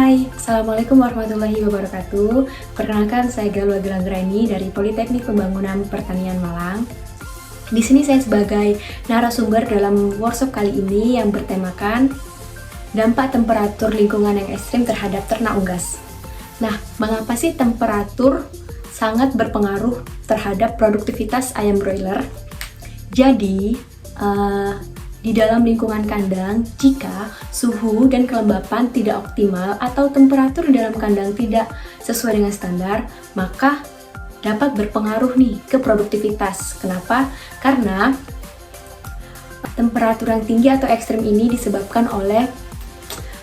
Hai, Assalamualaikum warahmatullahi wabarakatuh. Perkenalkan, saya Galwa Gelanggraini dari Politeknik Pembangunan Pertanian Malang. Di sini saya sebagai narasumber dalam workshop kali ini yang bertemakan dampak temperatur lingkungan yang ekstrim terhadap ternak unggas. Nah, mengapa sih temperatur sangat berpengaruh terhadap produktivitas ayam broiler? Jadi, di dalam lingkungan kandang, jika suhu dan kelembapan tidak optimal atau temperatur di dalam kandang tidak sesuai dengan standar, maka dapat berpengaruh nih ke produktivitas. Kenapa? Karena temperatur yang tinggi atau ekstrim ini disebabkan oleh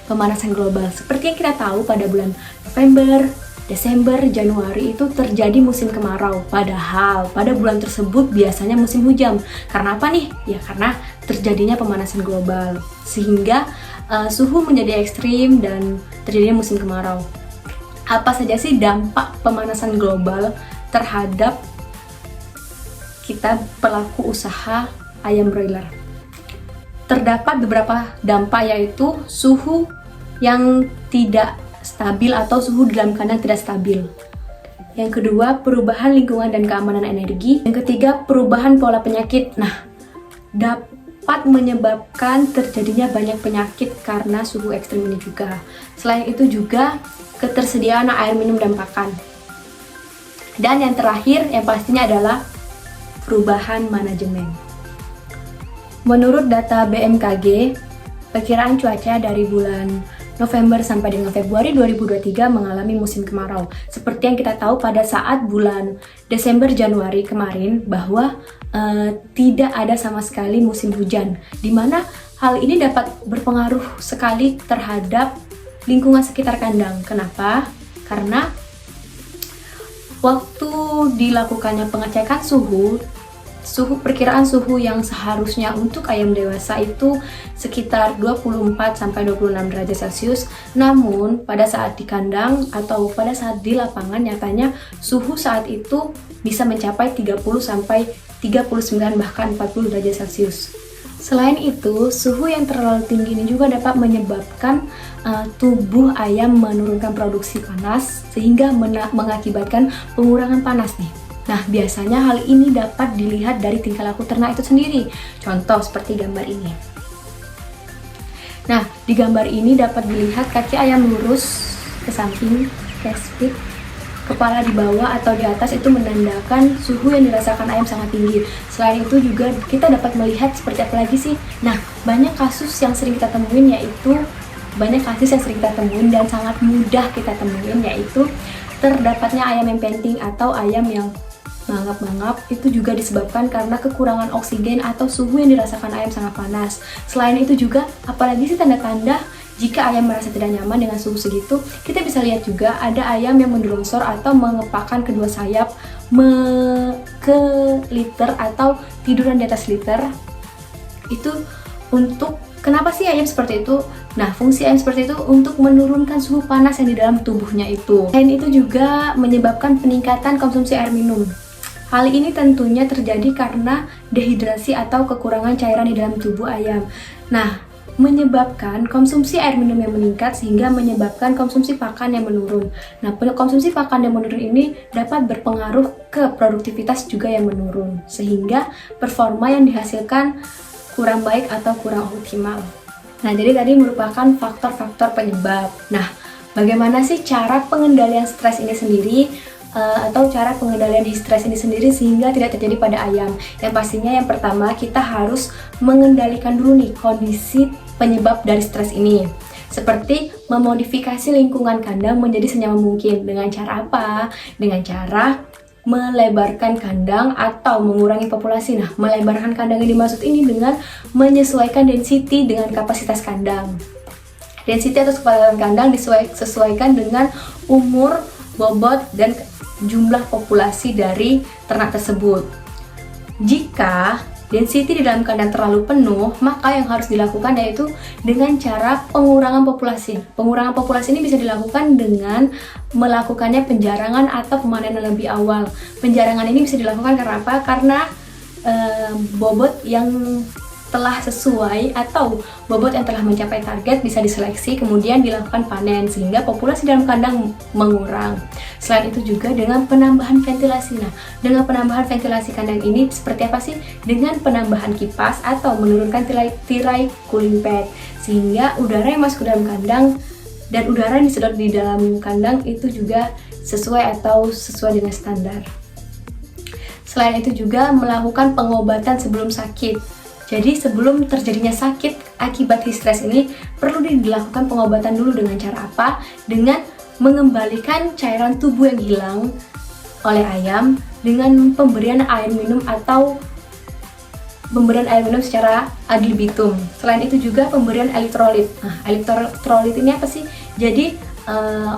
pemanasan global. Seperti yang kita tahu pada bulan November, Desember, Januari itu terjadi musim kemarau. Padahal pada bulan tersebut biasanya musim hujan. Karena apa nih? Ya karena terjadinya pemanasan global. Sehingga suhu menjadi ekstrim dan terjadinya musim kemarau. Apa saja sih dampak pemanasan global terhadap kita pelaku usaha ayam broiler? Terdapat beberapa dampak, yaitu suhu yang tidak stabil atau suhu di dalam kandang tidak stabil. Yang kedua, perubahan lingkungan dan keamanan energi. Yang ketiga, perubahan pola penyakit. Nah, dapat menyebabkan terjadinya banyak penyakit karena suhu ekstrim ini juga. Selain itu juga ketersediaan air minum dan pakan. Dan yang terakhir, yang pastinya adalah perubahan manajemen. Menurut data BMKG, perkiraan cuaca dari bulan November sampai dengan Februari 2023 mengalami musim kemarau. Seperti yang kita tahu pada saat bulan Desember Januari kemarin bahwa tidak ada sama sekali musim hujan, di mana hal ini dapat berpengaruh sekali terhadap lingkungan sekitar kandang. Kenapa? Karena waktu dilakukannya pengecekan perkiraan suhu yang seharusnya untuk ayam dewasa itu sekitar 24-26 derajat Celcius. Namun pada saat di kandang atau pada saat di lapangan nyatanya suhu saat itu bisa mencapai 30-39 bahkan 40 derajat Celcius. Selain itu, suhu yang terlalu tinggi ini juga dapat menyebabkan tubuh ayam menurunkan produksi panas sehingga mengakibatkan pengurangan panas nih. Nah, biasanya hal ini dapat dilihat dari tingkah laku ternak itu sendiri. Contoh seperti gambar ini. Nah, di gambar ini dapat dilihat kaki ayam lurus ke samping, spit, kepala di bawah atau di atas itu menandakan suhu yang dirasakan ayam sangat tinggi. Selain itu juga kita dapat melihat seperti apa lagi sih? Nah, banyak kasus yang sering kita temuin dan sangat mudah kita temuin, yaitu terdapatnya ayam yang penting atau ayam yang mangap-mangap. Itu juga disebabkan karena kekurangan oksigen atau suhu yang dirasakan ayam sangat panas. Selain itu juga, apalagi sih tanda-tanda jika ayam merasa tidak nyaman dengan suhu segitu, kita bisa lihat juga ada ayam yang mendelongsor atau mengepakkan kedua sayap ke liter atau tiduran di atas liter. Itu untuk kenapa sih ayam seperti itu? Nah, fungsi ayam seperti itu untuk menurunkan suhu panas yang di dalam tubuhnya itu. Selain itu juga menyebabkan peningkatan konsumsi air minum. Hal ini tentunya terjadi karena dehidrasi atau kekurangan cairan di dalam tubuh ayam. Nah, menyebabkan konsumsi air minum yang meningkat sehingga menyebabkan konsumsi pakan yang menurun. Nah, konsumsi pakan yang menurun ini dapat berpengaruh ke produktivitas juga yang menurun, sehingga performa yang dihasilkan kurang baik atau kurang optimal. Nah, jadi tadi merupakan faktor-faktor penyebab. Nah, bagaimana sih cara pengendalian stres ini sendiri? Atau cara pengendalian stres ini sendiri sehingga tidak terjadi pada ayam? Yang pastinya yang pertama, kita harus mengendalikan dulu nih kondisi penyebab dari stres ini. Seperti memodifikasi lingkungan kandang menjadi senyaman mungkin. Dengan cara apa? Dengan cara melebarkan kandang atau mengurangi populasi. Nah, melebarkan kandang yang dimaksud ini dengan menyesuaikan density dengan kapasitas kandang. Density atau kepadatan kandang disesuaikan dengan umur, bobot, dan jumlah populasi dari ternak tersebut. Jika density di dalam kandang terlalu penuh, maka yang harus dilakukan yaitu dengan cara pengurangan populasi. Pengurangan populasi ini bisa dilakukan dengan melakukannya penjarangan atau pemanenan lebih awal. Penjarangan ini bisa dilakukan karena apa? Karena bobot yang setelah sesuai atau bobot yang telah mencapai target bisa diseleksi, kemudian dilakukan panen sehingga populasi dalam kandang mengurang. Selain itu juga dengan penambahan ventilasi. Nah, dengan penambahan ventilasi kandang ini seperti apa sih? Dengan penambahan kipas atau menurunkan tirai cooling pad sehingga udara yang masuk ke dalam kandang dan udara yang disedot di dalam kandang itu juga sesuai dengan standar. Selain itu juga melakukan pengobatan sebelum sakit. Jadi sebelum terjadinya sakit akibat heat stress ini perlu dilakukan pengobatan dulu. Dengan cara apa? Dengan mengembalikan cairan tubuh yang hilang oleh ayam dengan pemberian air minum atau pemberian air minum secara ad libitum. Selain itu juga pemberian elektrolit. Nah, elektrolit ini apa sih? Jadi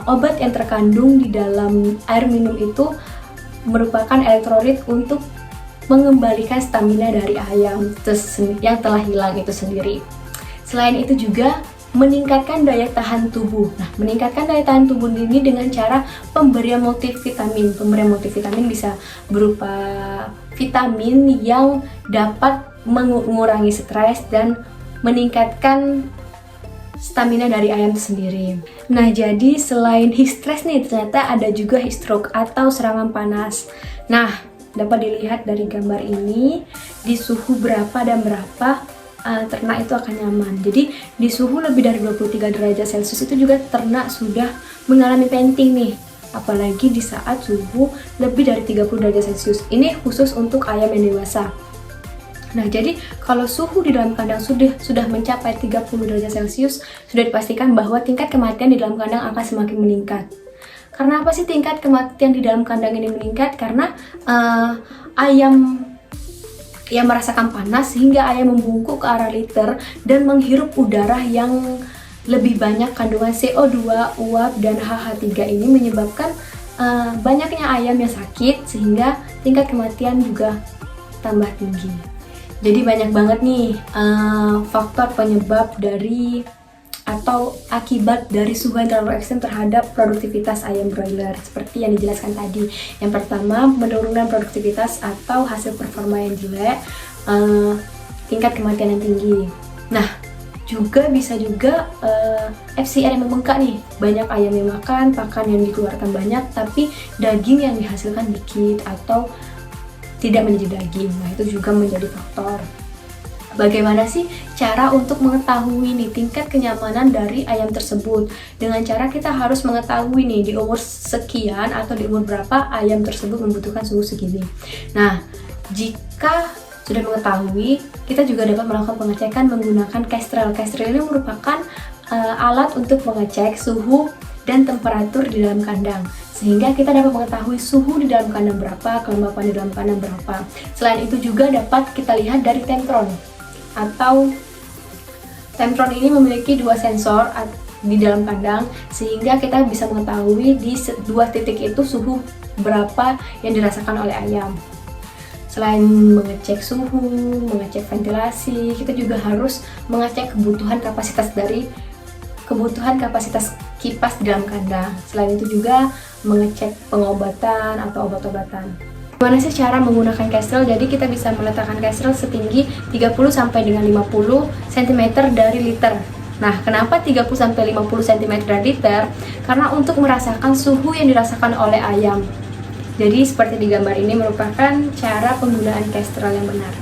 obat yang terkandung di dalam air minum itu merupakan elektrolit untuk mengembalikan stamina dari ayam yang telah hilang itu sendiri. Selain itu juga meningkatkan daya tahan tubuh. Nah, meningkatkan daya tahan tubuh ini dengan cara pemberian multivitamin. Pemberian multivitamin bisa berupa vitamin yang dapat mengurangi stres dan meningkatkan stamina dari ayam sendiri. Nah, jadi selain heat stress nih, ternyata ada juga heat stroke atau serangan panas. Nah, dapat dilihat dari gambar ini, di suhu berapa dan berapa ternak itu akan nyaman. Jadi, di suhu lebih dari 23 derajat Celcius itu juga ternak sudah mengalami panting nih. Apalagi di saat suhu lebih dari 30 derajat Celcius. Ini khusus untuk ayam yang dewasa. Nah, jadi kalau suhu di dalam kandang sudah mencapai 30 derajat Celcius, sudah dipastikan bahwa tingkat kematian di dalam kandang akan semakin meningkat. Karena apa sih tingkat kematian di dalam kandang ini meningkat? Karena ayam yang merasakan panas sehingga ayam membungkuk ke arah litter dan menghirup udara yang lebih banyak kandungan CO2, uap, dan HH3 ini menyebabkan banyaknya ayam yang sakit sehingga tingkat kematian juga tambah tinggi. Jadi banyak banget nih faktor penyebab dari atau akibat dari suhu yang terlalu ekstrem terhadap produktivitas ayam broiler seperti yang dijelaskan tadi. Yang pertama, penurunan produktivitas atau hasil performa yang jelek, tingkat kematian yang tinggi. Nah, juga bisa juga FCR yang membengkak nih. Banyak ayam yang makan, pakan yang dikeluarkan banyak, tapi daging yang dihasilkan dikit atau tidak menjadi daging. Nah, itu juga menjadi faktor. Bagaimana sih cara untuk mengetahui nih tingkat kenyamanan dari ayam tersebut? Dengan cara kita harus mengetahui nih di umur sekian atau di umur berapa ayam tersebut membutuhkan suhu segini. Nah, jika sudah mengetahui, kita juga dapat melakukan pengecekan menggunakan Kestrel. Kestrel ini merupakan alat untuk mengecek suhu dan temperatur di dalam kandang, sehingga kita dapat mengetahui suhu di dalam kandang berapa, kelembapan di dalam kandang berapa. Selain itu juga dapat kita lihat dari Temptron. Atau Temptron ini memiliki dua sensor di dalam kandang sehingga kita bisa mengetahui di dua titik itu suhu berapa yang dirasakan oleh ayam. Selain mengecek suhu, mengecek ventilasi, kita juga harus mengecek kebutuhan kapasitas kipas di dalam kandang. Selain itu juga mengecek pengobatan atau obat-obatan. Gimana sih cara menggunakan Kestrel? Jadi kita bisa meletakkan Kestrel setinggi 30 sampai dengan 50 cm dari liter. Nah, kenapa 30 sampai 50 cm dari liter? Karena untuk merasakan suhu yang dirasakan oleh ayam. Jadi seperti di gambar ini merupakan cara penggunaan Kestrel yang benar.